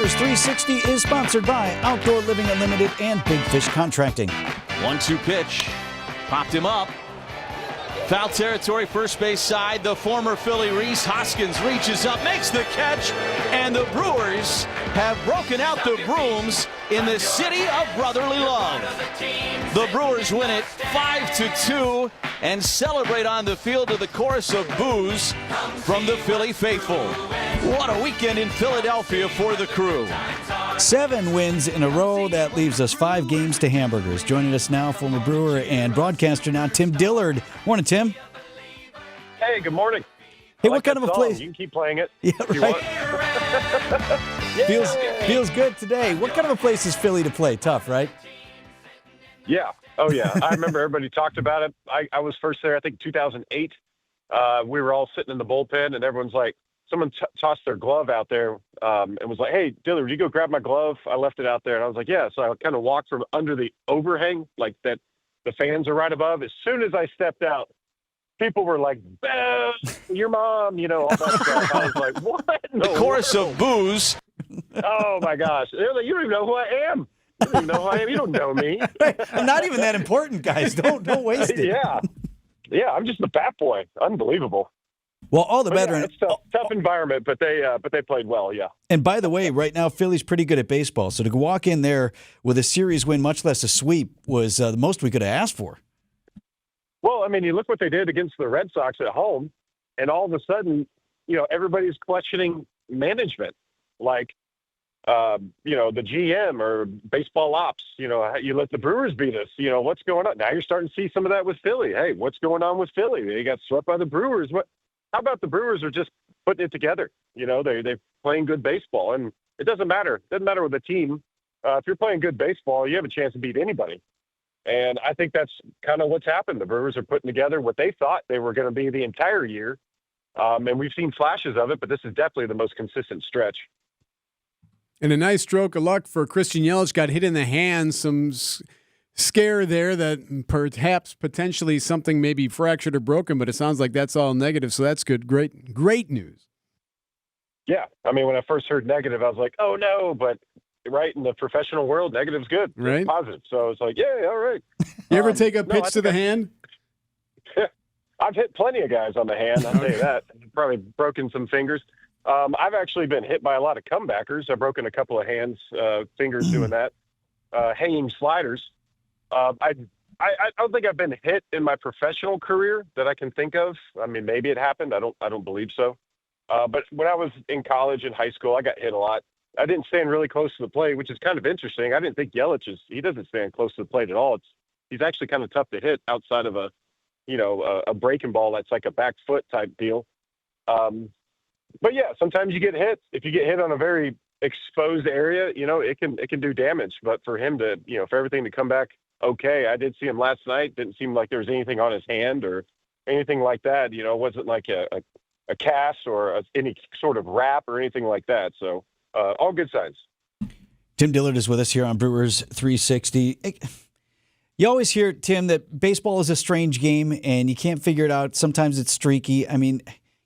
Brewers 360 is sponsored by Outdoor Living Unlimited and Big Fish Contracting. 1-2 pitch. Popped him up. Foul territory, first base side. The former Philly Rhys Hoskins reaches up, makes the catch, and the Brewers have broken out the brooms in the city of brotherly love. The Brewers win it 5-2 and celebrate on the field to the chorus of boos from the Philly faithful. What a weekend in Philadelphia for the crew. 7 wins in a row. That leaves us 5 games to hamburgers. Joining us now, former Brewer and broadcaster now, Tim Dillard. Morning, Tim. Hey, good morning. Hey, what kind of a place? You can keep playing it. Yeah, right. Feels good today. What kind of a place is Philly to play? Tough, right? Yeah. Oh, yeah. I remember everybody talked about it. I was first there, I think, 2008. We were all sitting in the bullpen, and everyone's like, someone tossed their glove out there and was like, hey, Dillard, you go grab my glove? I left it out there. And I was like, yeah. So I kind of walked from under the overhang, like that the fans are right above. As soon as I stepped out, people were like, your mom, all that stuff. I was like, what? The chorus of boos. Oh, my gosh. They're like, you don't even know who I am. You don't even know who I am. You don't know me. I'm not even that important, guys. Don't waste it. Yeah, I'm just the bat boy. Unbelievable. Well, all the better. Yeah, it's a tough environment, but they played well, yeah. And by the way, right now, Philly's pretty good at baseball. So to walk in there with a series win, much less a sweep, was the most we could have asked for. Well, I mean, you look what they did against the Red Sox at home, and all of a sudden, everybody's questioning management. Like, the GM or baseball ops, you let the Brewers beat us. What's going on? Now you're starting to see some of that with Philly. Hey, what's going on with Philly? They got swept by the Brewers. How about the Brewers are just putting it together? They're playing good baseball, and it doesn't matter. It doesn't matter with the team. If you're playing good baseball, you have a chance to beat anybody. And I think that's kind of what's happened. The Brewers are putting together what they thought they were going to be the entire year. And we've seen flashes of it, but this is definitely the most consistent stretch. And a nice stroke of luck for Christian Yelich. Got hit in the hand, some scare there that perhaps potentially something may be fractured or broken, but it sounds like that's all negative, so that's good. Great news. Yeah. I mean, when I first heard negative, I was like, oh, no, but right in the professional world, negative's good. Right. It's positive. So it's like, yeah, all right. You ever take a pitch to the hand? I've hit plenty of guys on the hand, I'll tell you that. Probably broken some fingers. I've actually been hit by a lot of comebackers. I've broken a couple of fingers doing that. Hanging sliders. I don't think I've been hit in my professional career that I can think of. I mean, maybe it happened. I don't believe so. But when I was in college and high school, I got hit a lot. I didn't stand really close to the plate, which is kind of interesting. I didn't think Yelichs he doesn't stand close to the plate at all. He's actually kind of tough to hit outside of a breaking ball that's like a back foot type deal. But yeah, sometimes you get hit. If you get hit on a very exposed area, it can do damage. But for him to, for everything to come back okay, I did see him last night. Didn't seem like there was anything on his hand or anything like that. It wasn't like a cast or any sort of wrap or anything like that. So all good signs. Tim Dillard is with us here on Brewers 360. You always hear, Tim, that baseball is a strange game and you can't figure it out. Sometimes it's streaky. I mean,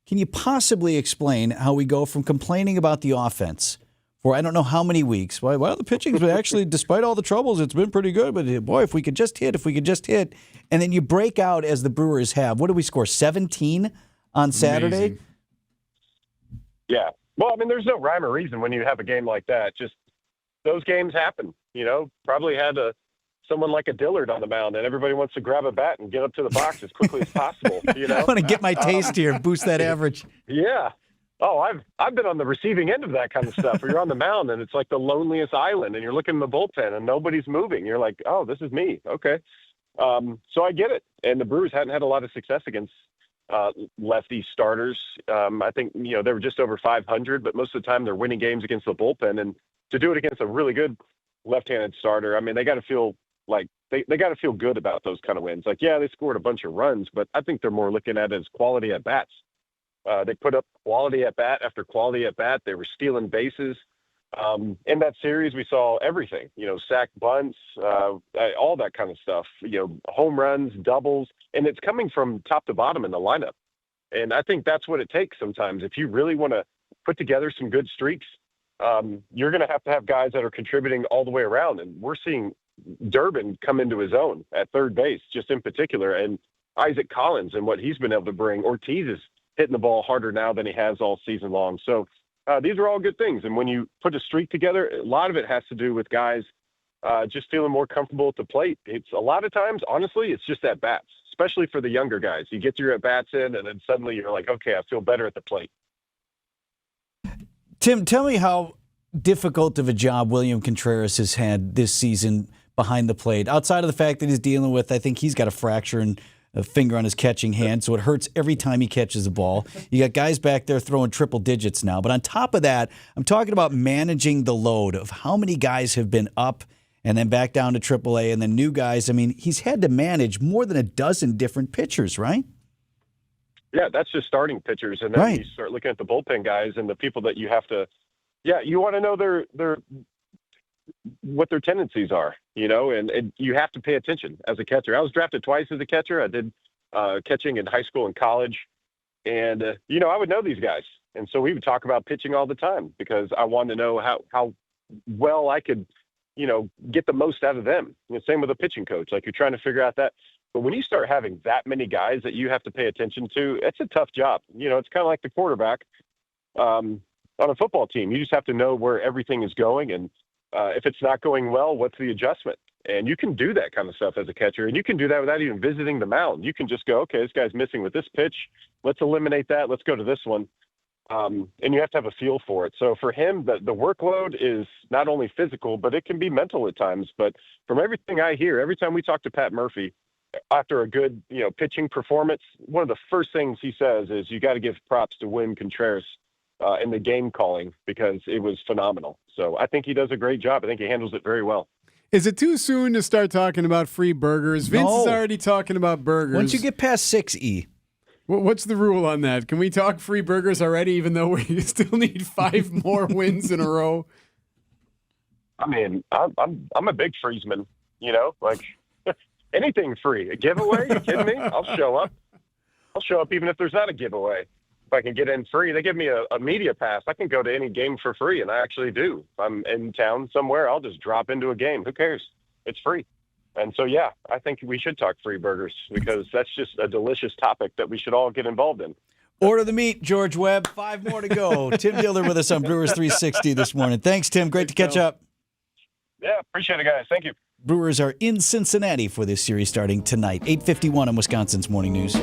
can you possibly explain how we go from complaining about the offense for I don't know how many weeks? Well, the pitching's been actually, despite all the troubles, it's been pretty good. But boy, if we could just hit, and then you break out as the Brewers have. What did we score? 17 on Saturday? Amazing. Yeah. Well, I mean, there's no rhyme or reason when you have a game like that. Just those games happen. Probably had someone like a Dillard on the mound, and everybody wants to grab a bat and get up to the box as quickly as possible. I want to get my taste here, boost that average. Yeah. Oh, I've been on the receiving end of that kind of stuff where you're on the mound and it's like the loneliest island and you're looking in the bullpen and nobody's moving. You're like, oh, this is me. Okay. So I get it. And the Brewers hadn't had a lot of success against lefty starters. I think, they were just over 500, but most of the time they're winning games against the bullpen. And to do it against a really good left-handed starter, I mean, they got to feel like they got to feel good about those kind of wins. Like, yeah, they scored a bunch of runs, but I think they're more looking at it as quality at bats. They put up quality at bat after quality at bat. They were stealing bases. In that series, we saw everything, sack bunts, all that kind of stuff, home runs, doubles, and it's coming from top to bottom in the lineup. And I think that's what it takes sometimes. If you really want to put together some good streaks, you're going to have guys that are contributing all the way around. And we're seeing Durbin come into his own at third base, just in particular, and Isaac Collins and what he's been able to bring. Ortiz is hitting the ball harder now than he has all season long. So these are all good things. And when you put a streak together, a lot of it has to do with guys just feeling more comfortable at the plate. It's a lot of times, honestly, it's just at bats, especially for the younger guys. You get your at bats in, and then suddenly you're like, okay, I feel better at the plate. Tim, tell me how difficult of a job William Contreras has had this season behind the plate, outside of the fact that he's dealing with, I think he's got a fracture and a finger on his catching hand, so it hurts every time he catches a ball. You got guys back there throwing triple digits now. But on top of that, I'm talking about managing the load of how many guys have been up and then back down to AAA and then new guys. I mean, he's had to manage more than a dozen different pitchers, right? Yeah, that's just starting pitchers. And then right. You start looking at the bullpen guys and the people that you have to, you want to know what their tendencies are, and you have to pay attention as a catcher. I was drafted twice as a catcher. I did catching in high school and college. And, I would know these guys. And so we would talk about pitching all the time because I wanted to know how well I could, get the most out of them. Same with a pitching coach. Like, you're trying to figure out that. But when you start having that many guys that you have to pay attention to, it's a tough job. It's kind of like the quarterback on a football team. You just have to know where everything is going. And if it's not going well, what's the adjustment? And you can do that kind of stuff as a catcher. And you can do that without even visiting the mound. You can just go, okay, this guy's missing with this pitch. Let's eliminate that. Let's go to this one. And you have to have a feel for it. So for him, the workload is not only physical, but it can be mental at times. But from everything I hear, every time we talk to Pat Murphy, after a good, pitching performance, one of the first things he says is you got to give props to William Contreras in the game calling because it was phenomenal. So I think he does a great job. I think he handles it very well. Is it too soon to start talking about free burgers? Vince is already talking about burgers. Once you get past 6E. What's the rule on that? Can we talk free burgers already, even though we still need 5 more wins in a row? I mean, I'm a big freezeman, like anything free. A giveaway? You kidding me? I'll show up. I'll show up even if there's not a giveaway. If I can get in free, they give me a media pass. I can go to any game for free, and I actually do. If I'm in town somewhere, I'll just drop into a game. Who cares? It's free. And so, I think we should talk free burgers because that's just a delicious topic that we should all get involved in. Order the meat, George Webb. 5 more to go. Tim Dillard with us on Brewers 360 this morning. Thanks, Tim. Great to catch up. Yeah, appreciate it, guys. Thank you. Brewers are in Cincinnati for this series starting tonight, 8:51 on Wisconsin's Morning News.